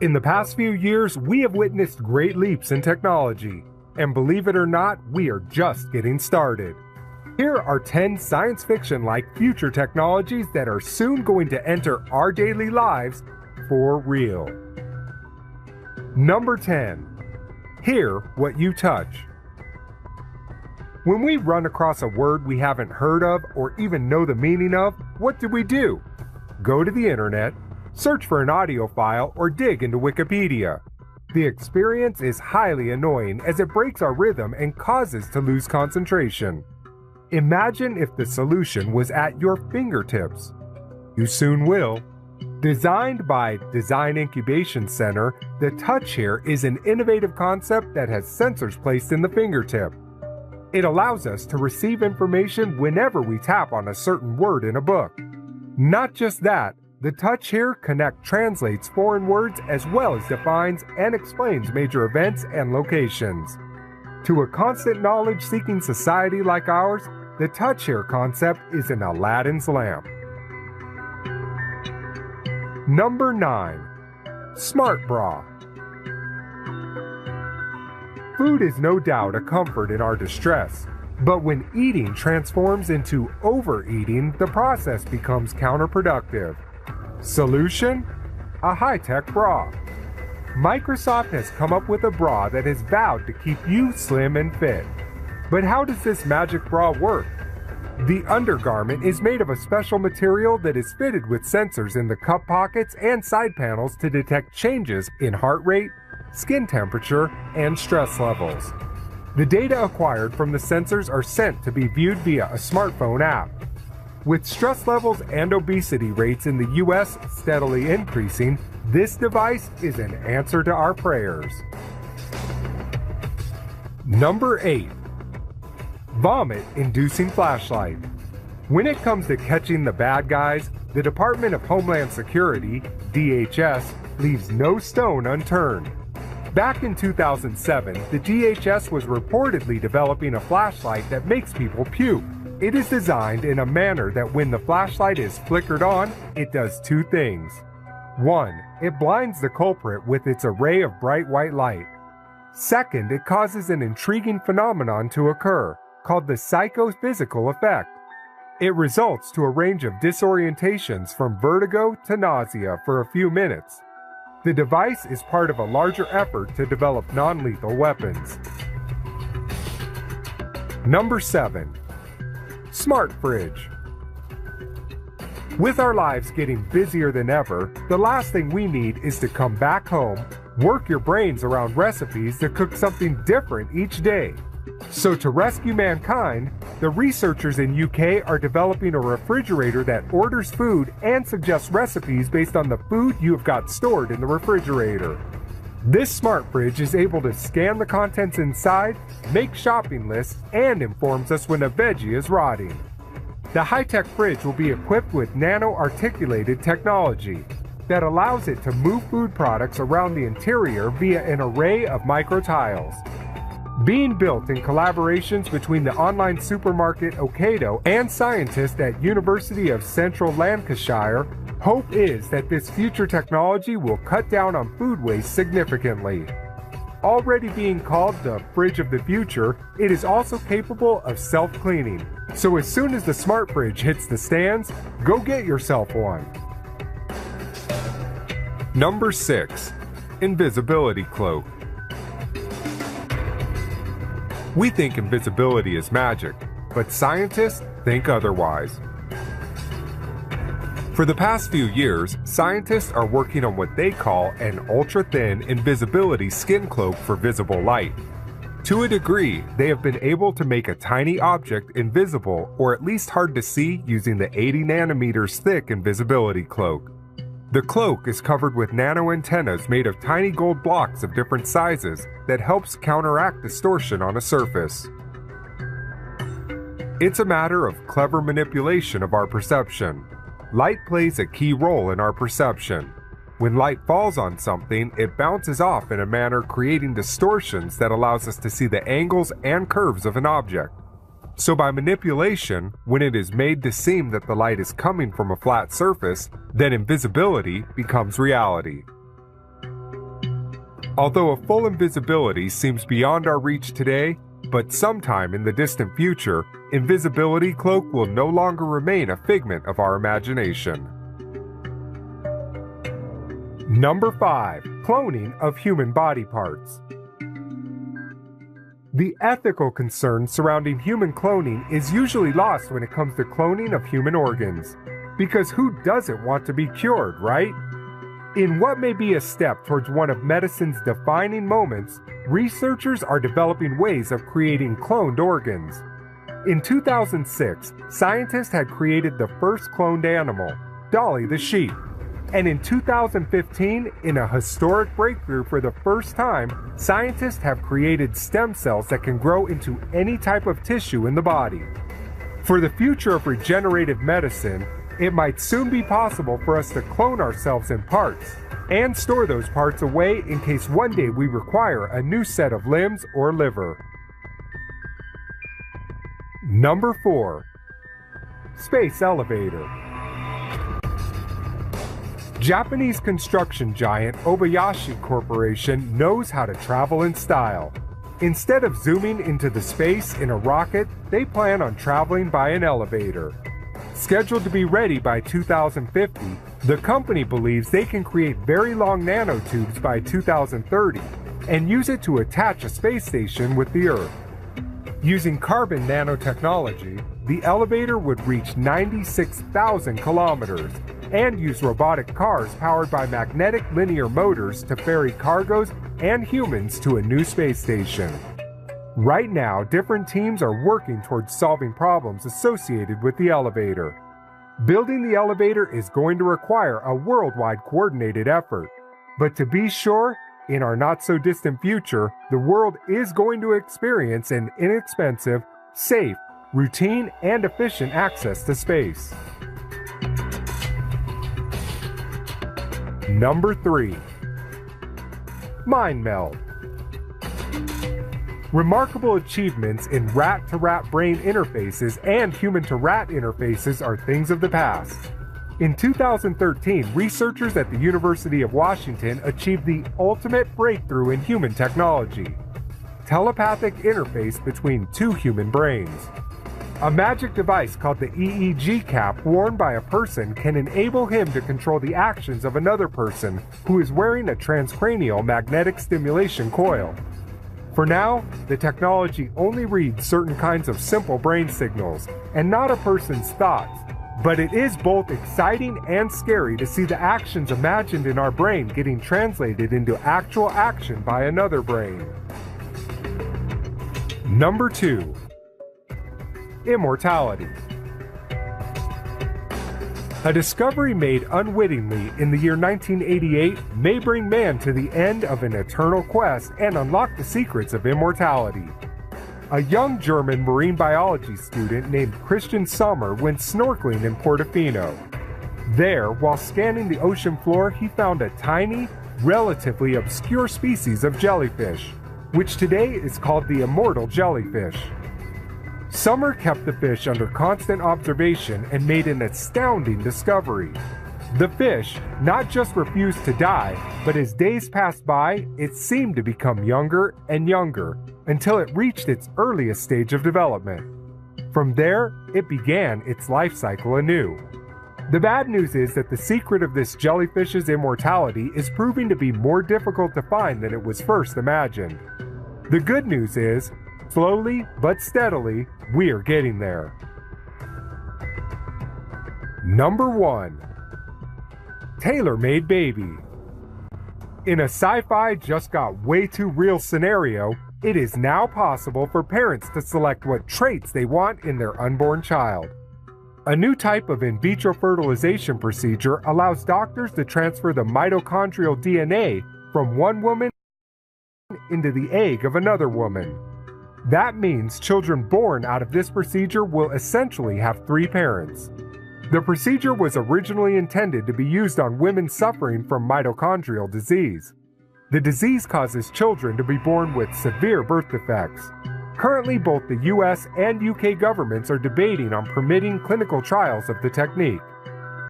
In the past few years, we have witnessed great leaps in technology, and believe it or not, we are just getting started. Here are 10 science fiction-like future technologies that are soon going to enter our daily lives for real. Number 10. Hear what you touch. When we run across a word we haven't heard of or even know the meaning of, what do? Go to the internet, search for an audio file, or dig into Wikipedia. The experience is highly annoying as it breaks our rhythm and causes to lose concentration. Imagine if the solution was at your fingertips. You soon will. Designed by Design Incubation Center, the touch here is an innovative concept that has sensors placed in the fingertip. It allows us to receive information whenever we tap on a certain word in a book. Not just that, the touch here translates foreign words as well as defines and explains major events and locations. To a constant knowledge-seeking society like ours, the touch here concept is an Aladdin's lamp. Number 9. Smart Bra. Food is no doubt a comfort in our distress, but when eating transforms into overeating, the process becomes counterproductive. Solution? A high-tech bra. Microsoft has come up with a bra that has vowed to keep you slim and fit. But how does this magic bra work? The undergarment is made of a special material that is fitted with sensors in the cup pockets and side panels to detect changes in heart rate, skin temperature, and stress levels. The data acquired from the sensors are sent to be viewed via a smartphone app. With stress levels and obesity rates in the US steadily increasing, this device is an answer to our prayers. Number 8. Vomit-inducing flashlight. When it comes to catching the bad guys, the Department of Homeland Security, DHS, leaves no stone unturned. Back in 2007, the DHS was reportedly developing a flashlight that makes people puke. It is designed in a manner that when the flashlight is flickered on, it does two things. 1. It blinds the culprit with its array of bright white light. Second, it causes an intriguing phenomenon to occur, called the psychophysical effect. It results to a range of disorientations from vertigo to nausea for a few minutes. The device is part of a larger effort to develop non-lethal weapons. Number 7. Smart Fridge. With our lives getting busier than ever, the last thing we need is to come back home, work your brains around recipes to cook something different each day. So to rescue mankind, the researchers in UK are developing a refrigerator that orders food and suggests recipes based on the food you have got stored in the refrigerator. This smart fridge is able to scan the contents inside, make shopping lists, and informs us when a veggie is rotting. The high-tech fridge will be equipped with nano-articulated technology that allows it to move food products around the interior via an array of micro-tiles. Being built in collaborations between the online supermarket Ocado and scientists at University of Central Lancashire, hope is that this future technology will cut down on food waste significantly. Already being called the fridge of the future, it is also capable of self-cleaning. So as soon as the smart fridge hits the stands, go get yourself one. Number 6. Invisibility Cloak. We think invisibility is magic, but scientists think otherwise. For the past few years, scientists are working on what they call an ultra-thin invisibility skin cloak for visible light. To a degree, they have been able to make a tiny object invisible or at least hard to see using the 80 nanometers thick invisibility cloak. The cloak is covered with nano antennas made of tiny gold blocks of different sizes that helps counteract distortion on a surface. It's a matter of clever manipulation of our perception. Light plays a key role in our perception. When light falls on something, it bounces off in a manner creating distortions that allows us to see the angles and curves of an object. So by manipulation, when it is made to seem that the light is coming from a flat surface, then invisibility becomes reality. Although a full invisibility seems beyond our reach today, but sometime in the distant future, invisibility cloak will no longer remain a figment of our imagination. Number 5. Cloning of human body parts. The ethical concern surrounding human cloning is usually lost when it comes to cloning of human organs. Because who doesn't want to be cured, right? In what may be a step towards one of medicine's defining moments, researchers are developing ways of creating cloned organs. In 2006, scientists had created the first cloned animal, Dolly the sheep. And in 2015, in a historic breakthrough for the first time, scientists have created stem cells that can grow into any type of tissue in the body. For the future of regenerative medicine, it might soon be possible for us to clone ourselves in parts and store those parts away in case one day we require a new set of limbs or liver. Number 4. Space elevator. Japanese construction giant Obayashi Corporation knows how to travel in style. Instead of zooming into the space in a rocket, they plan on traveling by an elevator. Scheduled to be ready by 2050, the company believes they can create very long nanotubes by 2030 and use it to attach a space station with the Earth. Using carbon nanotechnology, the elevator would reach 96,000 kilometers and use robotic cars powered by magnetic linear motors to ferry cargoes and humans to a new space station. Right now, different teams are working towards solving problems associated with the elevator. Building the elevator is going to require a worldwide coordinated effort. But to be sure, in our not-so-distant future, the world is going to experience an inexpensive, safe, routine, and efficient access to space. Number 3. Mind Meld. Remarkable achievements in rat-to-rat brain interfaces and human-to-rat interfaces are things of the past. In 2013, researchers at the University of Washington achieved the ultimate breakthrough in human technology: telepathic interface between two human brains. A magic device called the EEG cap worn by a person can enable him to control the actions of another person who is wearing a transcranial magnetic stimulation coil. For now, the technology only reads certain kinds of simple brain signals, and not a person's thoughts, but it is both exciting and scary to see the actions imagined in our brain getting translated into actual action by another brain. Number 2. Immortality. A discovery made unwittingly in the year 1988 may bring man to the end of an eternal quest and unlock the secrets of immortality. A young German marine biology student named Christian Sommer went snorkeling in Portofino. There, while scanning the ocean floor, he found a tiny, relatively obscure species of jellyfish, which today is called the immortal jellyfish. Sommer kept the fish under constant observation and made an astounding discovery. The fish not just refused to die, but as days passed by, it seemed to become younger and younger until it reached its earliest stage of development. From there, it began its life cycle anew. The bad news is that the secret of this jellyfish's immortality is proving to be more difficult to find than it was first imagined. The good news is, slowly but steadily, we're getting there. Number 1. Tailor-made baby. In a sci-fi just got way too real scenario, it is now possible for parents to select what traits they want in their unborn child. A new type of in vitro fertilization procedure allows doctors to transfer the mitochondrial DNA from one woman into the egg of another woman. That means children born out of this procedure will essentially have 3 parents. The procedure was originally intended to be used on women suffering from mitochondrial disease. The disease causes children to be born with severe birth defects. Currently, both the US and UK governments are debating on permitting clinical trials of the technique.